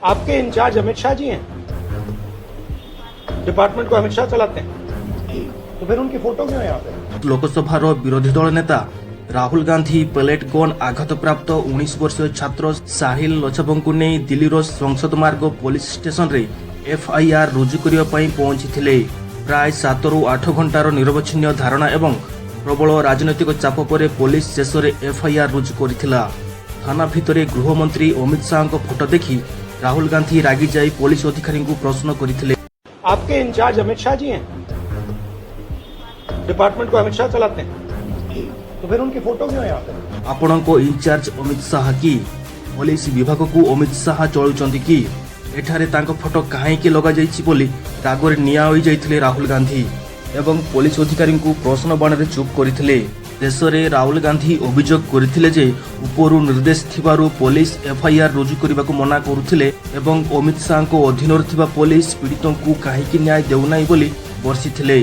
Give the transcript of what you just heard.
आपके इंचार्ज अमित शाह जी हैं। डिपार्टमेंट को अमित शाह चलाते हैं, तो फिर उनकी फोटो क्यों है यहाँ पे? लोकसभार विरोधी दल नेता राहुल गांधी पेलेट गन आघात प्राप्त 19 वर्षीय छात्र साहिल लछबंकु नहीं दिल्लीर संसद मार्ग पुलिस स्टेशन रे एफआईआर रुजु करने पहुंची। प्राय 7 ରୁ 8 घंटार निरवच्छिन्न धारणा एवं प्रबल राजनैतिक चाप पर पुलिस शेष में एफआईआर रुजु करथिला। थाना भितरे गृहमंत्री अमित शाह फोटो देखि राहुल गांधी रागी जाई पुलिस अधिकारी को प्रश्न करथिले। आपके इंचार्ज अमित शाह जी हैं। डिपार्टमेंट को अमित शाह चलाते हैं, तो फिर उनकी फोटो क्यों है यहाँ पे? आपण को इंचार्ज अमित शाह की पुलिस विभाग को अमित शाह चलुचंती कि एठारे तांको फोटो काहेकि लगा जाइछि बोली रागरे निया होई जाइथिले राहुल गांधी एवं पुलिस अधिकारी को प्रश्न बाण चुप करथिले। देश में राहुल गांधी अभियोग करथिले जे उपरु निर्देश थिबारु पुलिस एफआईआर रुजु करने को मना करुथिले एवं अमित शाह को अधीन थिबा पुलिस पीड़ितों को काहेकि न्याय देउनाई बोली बर्षिथिले।